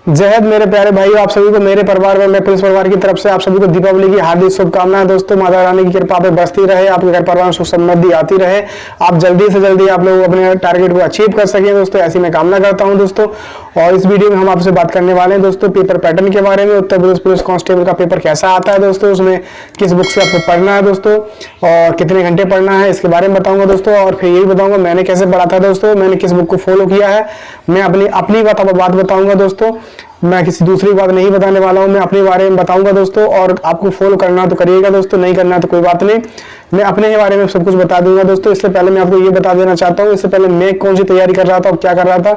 जय हिंद मेरे प्यारे भाइयों, आप सभी को मेरे परिवार में, मैं पुलिस परिवार की तरफ से आप सभी को दीपावली की हार्दिक शुभकामनाएं। दोस्तों, माता रानी की कृपा पे बरसती रहे, आपके घर परिवार में सुख समृद्धि आती रहे, आप जल्दी से जल्दी आप लोग अपने टारगेट को अचीव कर सकें दोस्तों, ऐसी मैं कामना करता हूं दोस्तों। और इस वीडियो में हम आपसे बात करने वाले हैं दोस्तों पेपर पैटर्न के बारे में। उत्तर प्रदेश पुलिस कांस्टेबल का पेपर कैसा आता है दोस्तों, उसमें किस बुक से आपको पढ़ना है दोस्तों और कितने घंटे पढ़ना है, इसके बारे में बताऊंगा दोस्तों। और फिर यही बताऊंगा मैंने कैसे पढ़ा था दोस्तों, मैंने किस बुक को फॉलो किया है, मैं अपनी बात बताऊंगा दोस्तों। मैं किसी दूसरी बात नहीं बताने वाला हूं, मैं अपने बारे में बताऊंगा दोस्तों। और आपको फॉलो करना तो करिएगा दोस्तों, नहीं करना तो कोई बात नहीं, मैं अपने ही बारे में सब कुछ बता दूंगा दोस्तों। इससे पहले मैं आपको ये बता देना चाहता हूं, इससे पहले मैं कौन सी तैयारी कर रहा था और क्या कर रहा था,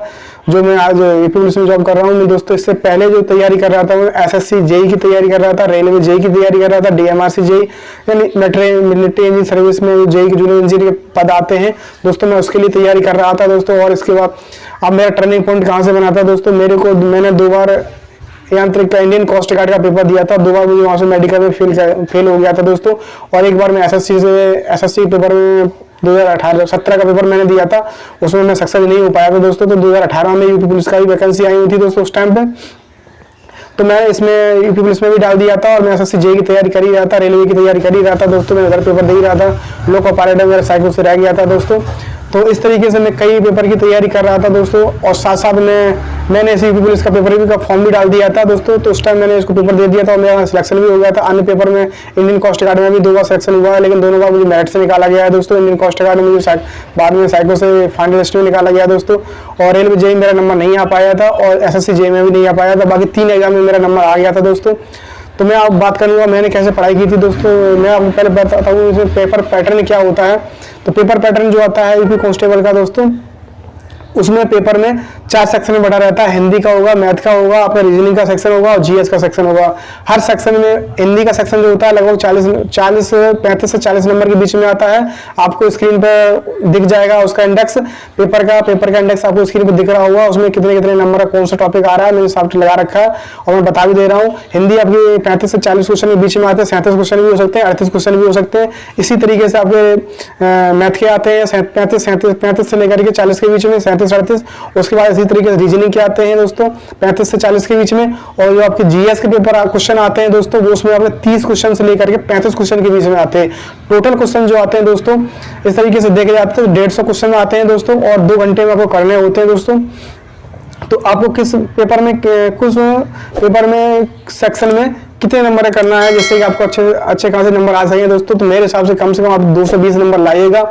जो मैं आज यूपी पुलिस में जॉब कर रहा हूँ मैं दोस्तों। इससे पहले जो तैयारी कर रहा था मैं एसएससी जेई की तैयारी कर रहा था, रेलवे जेई की तैयारी कर रहा था, डीएमआरसी जेई यानी मिलिट्री इंजीनियरिंग सर्विस में जेई के जूनियर इंजीनियर के पद आते हैं दोस्तों, मैं उसके लिए तैयारी कर रहा था दोस्तों। और इसके बाद अब मेरा टर्निंग पॉइंट कहाँ से बना था दोस्तों, मैंने 2 बार यांत्रिक का इंडियन कोस्ट गार्ड का पेपर दिया था, 2 बार मुझे वहां से मेडिकल में फेल हो गया था दोस्तों। और एक बार मैं एसएससी पेपर में 2017 का पेपर मैंने दिया था, उसमें मैं सक्सेस नहीं हो पाया था दोस्तों। तो 2018 में यूपी पुलिस का भी वैकेंसी आई हुई थी दोस्तों उस टाइम पे, तो मैं इसमें यूपी पुलिस में भी डाल दिया था। और मैं एसएससी जेई की तैयारी कर ही रहा था, रेलवे की तैयारी कर ही रहा था दोस्तों, मैं उधर पेपर दे ही रहा था, लोको पायलट मेरा साइकिल से रह गया था दोस्तों। तो इस तरीके से मैं कई पेपर की तैयारी कर रहा था दोस्तों। और साथ साथ मैंने इसी यूपी पुलिस का पेपर भी का फॉर्म भी डाल दिया था दोस्तों, तो उस टाइम मैंने इसको पेपर दे दिया था और मेरा सिलेक्शन भी हो गया था। अन्य पेपर में इंडियन कोस्ट गार्ड में भी 2 बार सिलेक्शन हुआ है, लेकिन दोनों बार मुझे मेरिट से निकाला गया है दोस्तों। इंडियन कोस्ट गार्ड में मुझे बाद में साइको से फाइनल लिस्ट में निकाला गया दोस्तों। और रेलवे जेई मेरा नंबर नहीं आ पाया था और एसएससी जेई में भी नहीं आ पाया था, बाकी 3 एग्जाम में मेरा नंबर आ गया था दोस्तों। तो मैं आप बात करूंगा मैंने कैसे पढ़ाई की थी दोस्तों। मैं आपको पहले बताता हूँ इसमें पेपर पैटर्न क्या होता है। तो पेपर पैटर्न जो आता है यूपी कांस्टेबल का दोस्तों, उसमें पेपर में 4 सेक्शन में बटा रहता है। हिंदी का होगा, मैथ का होगा, आपका रीजनिंग का सेक्शन होगा और जीएस का सेक्शन होगा। हर सेक्शन में हिंदी का सेक्शन जो होता है लगभग 35 से 40 नंबर के बीच में आता है। आपको स्क्रीन पर दिख जाएगा उसका इंडेक्स, पेपर का इंडेक्स आपको स्क्रीन पर दिख रहा होगा, उसमें कितने नंबर का कौन सा टॉपिक आ रहा है मैंने साफ लगा रखा है और मैं बता भी दे रहा हूँ। हिंदी आपकी 35 से 40 क्वेश्चन के बीच में आते हैं, 37 क्वेश्चन भी हो सकते हैं, 38 क्वेश्चन भी हो सकते हैं। इसी तरीके से आपके मैथ के आते हैं 35 से लेकर के 40 के बीच में, 37-38। उसके बाद इसी तरीके से रीजनिंग के आते हैं दोस्तों 35 से 40 के बीच में। और जो आपके जीएस के पेपर क्वेश्चन आते हैं दोस्तों, वो उसमें आपके 30 क्वेश्चन से लेकर के 35 क्वेश्चन के बीच में आते हैं। टोटल क्वेश्चन जो आते हैं दोस्तों इस तरीके से देखे जाते हैं 150 क्वेश्चन आते हैं दोस्तों, और 2 घंटे में आपको करने होते हैं दोस्तों। तो आपको किस पेपर में सेक्शन में कितने नंबर करना है, जिससे कि आपको अच्छे खासे नंबर आ सके दोस्तों। तो मेरे हिसाब से कम आप 220 नंबर लाइएगा,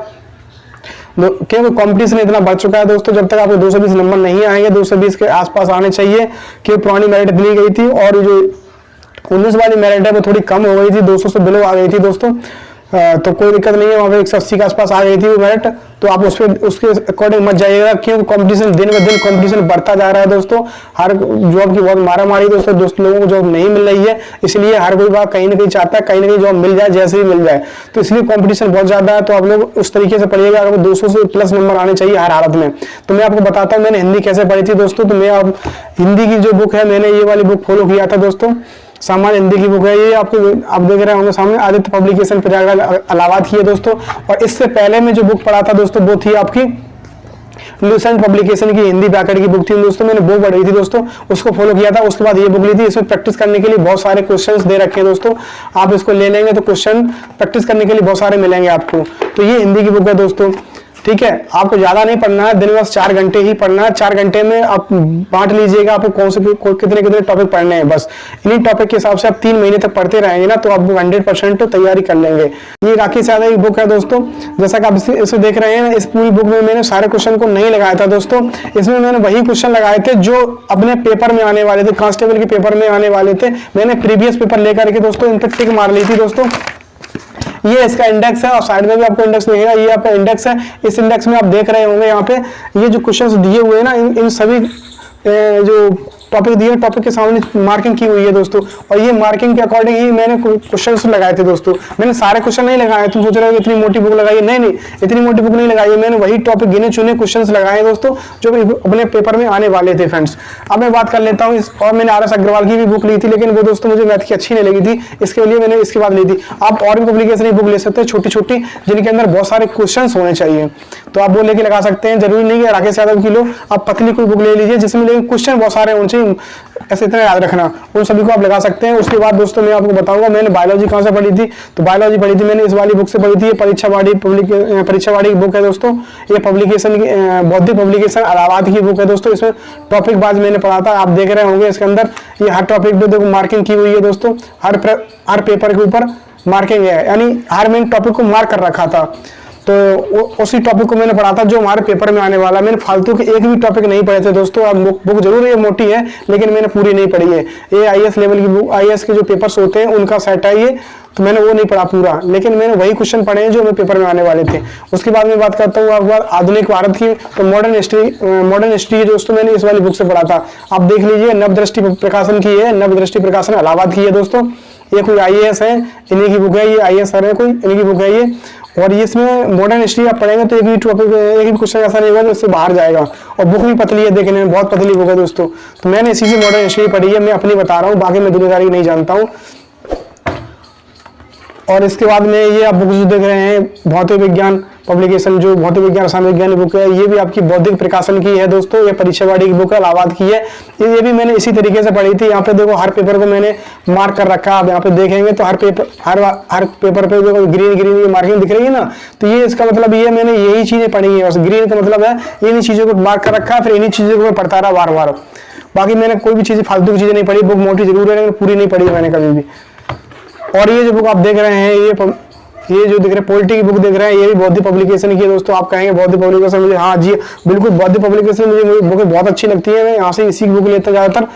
क्योंकि कंपटीशन इतना बढ़ चुका है दोस्तों। जब तक आपको 220 नंबर नहीं आएंगे, 220 के आसपास आने चाहिए, क्योंकि पुरानी मेरिट दी गई थी और जो 19 वाली मेरिट है वो थोड़ी कम हो गई थी, 200 से बिलो आ गई थी दोस्तों। तो कोई दिक्कत नहीं है, वहाँ पे 180 के आसपास आ गई थी वो मेरिट। तो आप उसके अकॉर्डिंग मत जाइएगा, क्योंकि कंपटीशन दिन ब दिन कंपटीशन बढ़ता जा रहा है दोस्तों। हर जॉब की बहुत मारामारी दोस्तों लोगों को जॉब नहीं मिल रही है, इसलिए हर कोई बात कहीं ना कहीं चाहता है कहीं ना कहीं जॉब मिल जाए, जैसे ही मिल जाए। तो इसलिए कंपटीशन बहुत ज्यादा है, तो आप लोग उस तरीके से पढ़िएगा, आपको 200 से प्लस नंबर आने चाहिए हर हालत में। तो मैं आपको बताता हूँ मैंने हिंदी कैसे पढ़ी थी दोस्तों। तो मैं अब हिंदी की जो बुक है मैंने ये वाली बुक फॉलो किया था दोस्तों, सामान्य हिंदी की बुक है ये, आप देख रहे होंगे सामने, आदित्य पब्लिकेशन पर जाकर इलाहाबाद की है दोस्तों। और इससे पहले मैं जो बुक पढ़ा था दोस्तों वो थी आपकी लुसेंट पब्लिकेशन की हिंदी व्याकरण की बुक थी दोस्तों, मैंने वो पढ़ी थी दोस्तों, उसको फॉलो किया था। उसके बाद ये बुक ली थी, इसमें प्रैक्टिस करने के लिए बहुत सारे क्वेश्चंस दे रखे हैं दोस्तों। आप इसको ले लेंगे तो क्वेश्चन प्रैक्टिस करने के लिए बहुत सारे मिलेंगे आपको। तो ये हिंदी की बुक है दोस्तों, ठीक है। आपको ज्यादा नहीं पढ़ना है, दिन में बस 4 घंटे ही पढ़ना है। 4 घंटे में आप बांट लीजिएगा आपको कितने टॉपिक पढ़ने हैं, बस इन्हीं टॉपिक के हिसाब से आप 3 महीने तक पढ़ते रहेंगे ना, तो आप 100% तैयारी कर लेंगे। ये राकेश यादव की बुक है दोस्तों, जैसा कि आप इसे देख रहे हैं। इस पूरी बुक में मैंने सारे क्वेश्चन को नहीं लगाया था दोस्तों, इसमें मैंने वही क्वेश्चन लगाए थे जो अपने पेपर में आने वाले थे, कांस्टेबल के पेपर में आने वाले थे। मैंने प्रीवियस पेपर लेकर के दोस्तों इन पर टिक मार ली थी दोस्तों। ये इसका इंडेक्स है और साइड में भी आपको इंडेक्स दिखेगा, ये आपका इंडेक्स है। इस इंडेक्स में आप देख रहे होंगे यहाँ पे ये जो क्वेश्चंस दिए हुए हैं ना, इन सभी जो टॉपिक दिए टॉपिक के सामने मार्किंग की हुई है दोस्तों। और ये मार्किंग के अकॉर्डिंग ही मैंने क्वेश्चंस लगाए थे दोस्तों। मैंने सारे क्वेश्चन नहीं लगाए, तुम सोच रहे हो इतनी मोटी बुक लगाई, नहीं इतनी मोटी बुक नहीं लगाई है, मैंने वही टॉपिक गिने चुने क्वेश्चंस लगाए दोस्तों जो अपने पेपर में आने वाले थे फ्रेंड्स। अब मैं बात कर लेता हूँ और मैंने RS अग्रवाल की भी बुक ली थी, लेकिन वो दोस्तों मुझे मैथ की अच्छी नहीं लगी थी, इसके लिए मैंने इसके बाद ली थी। आप और भी पब्लिकेशन की बुक ले सकते हैं छोटी छोटी, जिनके अंदर बहुत सारे क्वेश्चन होने चाहिए। तो आप वो लेके लगा सकते हैं। जरूरी नहीं है राकेश यादव की लो, आप पतली कोई बुक ले लीजिए जिसमें लेकिन क्वेश्चन बहुत सारे होने चाहिए, ऐसे इतना याद रखना, उन सभी को आप लगा सकते हैं। उसके बाद दोस्तों मैं आपको बताऊंगा मैंने बायोलॉजी कहाँ से पढ़ी थी। तो बायोलॉजी पढ़ी थी मैंने इस वाली बुक से पढ़ी थी, ये परीक्षावाड़ी की बुक है दोस्तों। ये पब्लिकेशन की बौद्धिक पब्लिकेशन इलाहाबाद की बुक है दोस्तों। इसमें टॉपिक वाइज मैंने पढ़ा था, आप देख रहे होंगे इसके अंदर ये हर टॉपिक पे देखो मार्किंग की हुई है दोस्तों। हर पेपर के ऊपर मार्किंग है, यानी हर मैंने टॉपिक को मार्क कर रखा था। तो उसी टॉपिक को मैंने पढ़ा था जो हमारे पेपर में आने वाला। मैंने फालतू के एक भी टॉपिक नहीं पढ़े थे दोस्तों। अब बुक जरूर ये मोटी है लेकिन मैंने पूरी नहीं पढ़ी है। ये आईएएस लेवल की बुक, आईएएस के जो पेपर्स होते हैं उनका सेट है ये, तो मैंने वो नहीं पढ़ा पूरा, लेकिन मैंने वही क्वेश्चन पढ़े हैं जो मेरे पेपर में आने वाले थे। उसके बाद मैं बात करता हूँ आपके बाद आधुनिक भारत की। तो मॉडर्न हिस्ट्री दोस्तों मैंने इस वाली बुक से पढ़ा था। आप देख लीजिए, नवदृष्टि प्रकाशन की है, नवदृष्टि प्रकाशन इलाहाबाद की है दोस्तों। ये कोई आईएएस है, इन्हीं की बुक है, ये आईएएस सर है कोई, इन्हीं की बुक है ये। और ये इसमें मॉडर्न हिस्ट्री आप पढ़ेंगे तो एक भी टॉपिक, एक भी क्वेश्चन ऐसा नहीं होगा जो इससे बाहर जाएगा। और बुक भी पतली है, देखने में बहुत पतली बुक है दोस्तों। तो मैंने इसी से मॉडर्न हिस्ट्री पढ़ी है, मैं अपनी बता रहा हूँ, बाकी मैं दुनियादारी नहीं जानता हूँ। और इसके बाद में ये आप बुक जो देख रहे हैं भौतिक विज्ञान पब्लिकेशन, जो भौतिक विज्ञान रसायन विज्ञान बुक है, ये भी आपकी बौद्धिक प्रकाशन की है दोस्तों। ये परीक्षावाड़ी की बुक है, इलाहाबाद की है। ये भी मैंने इसी तरीके से पढ़ी थी। यहाँ पे देखो हर पेपर को मैंने मार्क कर रखा है, आप यहाँ पे देखेंगे तो हर पेपर पे देखो ग्रीन ये मार्किंग दिख रही है ना, तो ये इसका मतलब ये मैंने यही चीजें पढ़ी है। ग्रीन का मतलब है इन्हीं चीजों को मार्क कर रखा है, फिर इन्हीं चीजों को मैं पढ़ता रहा बार बार। बाकी मैंने कोई भी चीजें फालतू की चीजें नहीं पढ़ी। बुक मोटी जरूर है लेकिन पूरी नहीं पढ़ी मैंने कभी भी। और ये जो बुक आप देख रहे हैं, ये जो देख रहे हैं पॉलिटी की बुक देख रहे हैं, ये भी बौद्धिक पब्लिकेशन की है दोस्तों। आप कहेंगे बौद्धिक पब्लिकेशन, मुझे हाँ जी बिल्कुल बौद्धिक पब्लिकेशन मुझे बुकें बहुत अच्छी लगती है। मैं यहाँ से इसी की बुक लेता ज्यादातर।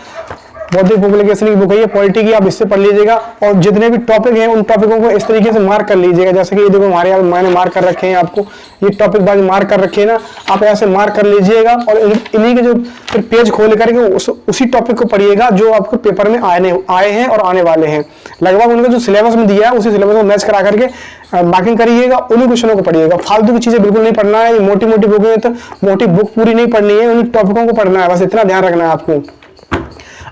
बौद्धिक पब्लिकेशन की बुक है ये, पॉलिटी की, आप इससे पढ़ लीजिएगा। और जितने भी टॉपिक हैं उन टॉपिकों को इस तरीके से मार्क कर लीजिएगा, जैसे कि ये देखो हमारे यहाँ मैंने मार्क कर रखे हैं, आपको ये टॉपिक बाकी मार्क कर रखे हैं ना, आप ऐसे मार्क कर लीजिएगा। और इन्हीं के जो फिर पेज खोल करके उसी टॉपिक को पढ़िएगा जो आपको पेपर में आए हैं और आने वाले हैं। लगभग उनका जो सिलेबस में दिया है उसी सिलेबस को मैच करा करके मार्किंग करिएगा, उन्हीं क्वेश्चनों को पढ़िएगा। फालतू की चीजें बिल्कुल नहीं पढ़ना है। मोटी मोटी बुक है तो मोटी बुक पूरी नहीं पढ़नी है, उन्हीं टॉपिकों को पढ़ना है, बस इतना ध्यान रखना है आपको।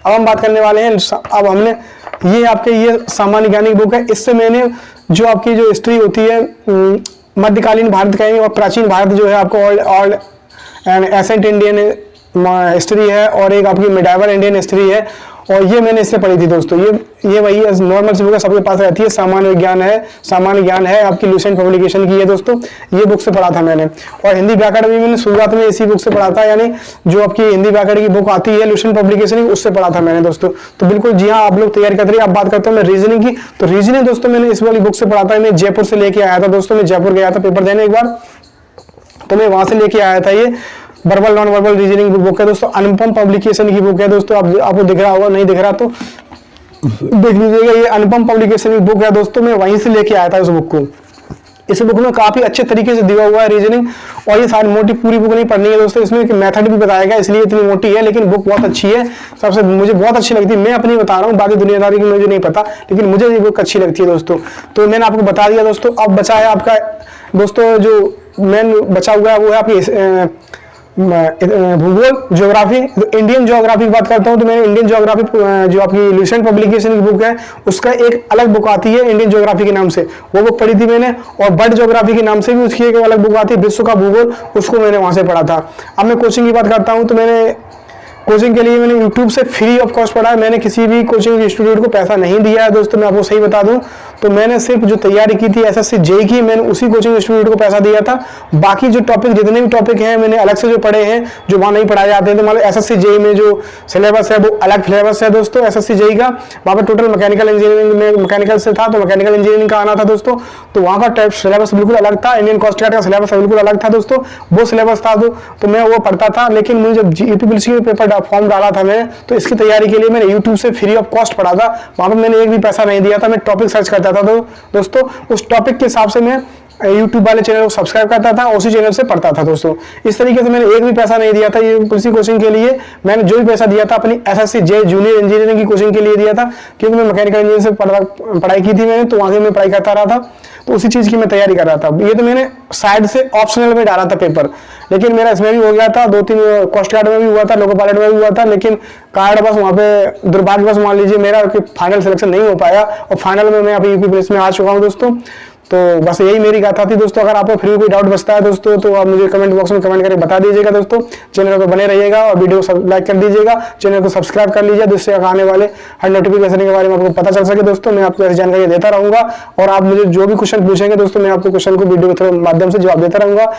अब हम बात करने वाले हैं, अब हमने ये आपके ये सामान्य ज्ञान की बुक है। इससे मैंने जो आपकी जो हिस्ट्री होती है मध्यकालीन भारत कहेंगे और प्राचीन भारत जो है आपको old and ancient Indian history है और एक आपकी मिडाइवल इंडियन हिस्ट्री है। और ये मैंने इससे पढ़ी थी दोस्तों। ये वही नॉर्मल सी बुक है, सबके पास रहती है। सामान्य ज्ञान है आपकी लुसेंट पब्लिकेशन की है दोस्तों। ये बुक से पढ़ा था मैंने। और हिंदी व्याकरण भी मैंने शुरुआत में इसी बुक से पढ़ा था, यानी जो आपकी हिंदी व्याकरण की बुक आती है लुसेंट पब्लिकेशन की, उससे पढ़ा था मैंने दोस्तों। तो बिल्कुल जी हाँ, आप लोग तैयारी करते रहिए। आप बात करते हो मैं रीजनिंग की, तो रीजनिंग दोस्तों मैंने इस वाली बुक से पढ़ा था। मैं जयपुर से लेके आया था दोस्तों, मैं जयपुर गया था पेपर देने एक बार, तो मैं वहां से लेके आया था। ये verbal non verbal reasoning book है दोस्तों, अनुपम पब्लिकेशन की बुक है दोस्तों। आपको दिख रहा होगा, नहीं दिख रहा तो देख लीजिएगा। ये अनुपम पब्लिकेशन की बुक है दोस्तों, मैं वहीं से लेके आया था इस बुक को। इस बुक में काफी अच्छे तरीके से दिया हुआ है रीजनिंग। और ये सारी मोटी पूरी बुक नहीं पढ़नी है दोस्तों, इसमें एक मेथड भी बताया गया, इसलिए इतनी मोटी है, लेकिन बुक बहुत अच्छी है। सबसे मुझे बहुत अच्छी लगती है, मैं अपनी बता रहा हूँ, बाकी दुनियादारी की मुझे नहीं पता, लेकिन मुझे ये बुक अच्छी लगती है दोस्तों। तो मैंने आपको बता दिया दोस्तों। अब बचा है आपका दोस्तों जो मेन बचा हुआ है वो है आपकी भूगोल ज्योग्राफी। इंडियन ज्योग्राफी की बात करता हूं तो मैंने इंडियन ज्योग्राफी जो आपकी लुसेंट पब्लिकेशन की बुक है उसका एक अलग बुक आती है इंडियन ज्योग्राफी के नाम से, वो बुक पढ़ी थी मैंने। और बर्ड ज्योग्राफी के नाम से भी उसकी एक अलग बुक आती है विश्व का भूगोल, उसको मैंने वहां से पढ़ा था। अब मैं कोचिंग की बात करता हूं तो मैंने कोचिंग के लिए मैंने YouTube से फ्री ऑफ कॉस्ट पढ़ा है। मैंने किसी भी कोचिंग इंस्टीट्यूट को पैसा नहीं दिया है दोस्तों, मैं आपको सही बता दूं। तो मैंने सिर्फ जो तैयारी की थी SSC JEE की, मैंने उसी कोचिंग इंस्टीट्यूट को पैसा दिया था। बाकी जो टॉपिक जितने भी टॉपिक हैं मैंने अलग से जो पढ़े हैं जो वहाँ नहीं पढ़ाए जाते हैं। तो मतलब SSC JEE में जो सिलेबस है वो अलग सिलेबस है दोस्तों SSC JEE का। वहाँ पर टोटल मैकेनिकल इंजीनियरिंग में मैकेनिकल से था, तो मैकेनिकल इंजीनियरिंग का आना था दोस्तों। तो वहाँ का सिलेबस बिल्कुल अलग था, इंडियन कॉस्ट गार्ड का सिलेबस बिल्कुल अलग था दोस्तों, वो सिलेबस था। तो मैं वो पढ़ता था। लेकिन मुझे जब यूपीपीएससी में पेपर फॉर्म डाला था मैंने, तो इसकी तैयारी के लिए मैंने YouTube से फ्री ऑफ कॉस्ट पढ़ा था। वहाँ पर मैंने एक भी पैसा नहीं दिया था, मैं टॉपिक सर्च करता था। तो दोस्तों उस टॉपिक के हिसाब से मैं YouTube वाले चैनल को सब्सक्राइब करता था, उसी चैनल से पढ़ता था दोस्तों। इस तरीके से मैंने एक भी पैसा नहीं दिया था यूपीएससी कोचिंग के लिए। मैंने जो भी पैसा दिया था अपनी SSC JEE जूनियर इंजीनियरिंग की कोचिंग के लिए दिया था, क्योंकि मैं मैकेनिकल इंजीनियरिंग से पढ़ाई की थी मैंने, तो वहां से मैं पढ़ाई करता रहा था, तो उसी चीज की मैं तैयारी कर रहा था। ये तो मैंने साइड से ऑप्शनल में डाला था पेपर, लेकिन मेरा इसमें भी हो गया था, 2-3 कॉस्ट गार्ड में भी हुआ था, लोको पायलट में भी हुआ था। लेकिन कार्ड बस वहाँ पे दुर्भाग्यवश मान लीजिए मेरा फाइनल सिलेक्शन नहीं हो पाया, और फाइनल में मैं अभी यूपीपीएससी में आ चुका हूँ दोस्तों। तो बस यही मेरी गाथा थी दोस्तों। अगर आपको फिर भी कोई डाउट बचता है दोस्तों तो आप मुझे कमेंट बॉक्स में कमेंट करके बता दीजिएगा दोस्तों। चैनल पर बने रहिएगा और वीडियो को लाइक कर दीजिएगा, चैनल को सब्सक्राइब कर लीजिए, जिससे आने वाले हर नोटिफिकेशन के बारे में आपको पता चल सके दोस्तों। मैं आपको ऐसी जानकारी देता रहूंगा और आप मुझे जो भी क्वेश्चन पूछेंगे दोस्तों, मैं आपको क्वेश्चन को वीडियो के माध्यम से जवाब देता रहूंगा।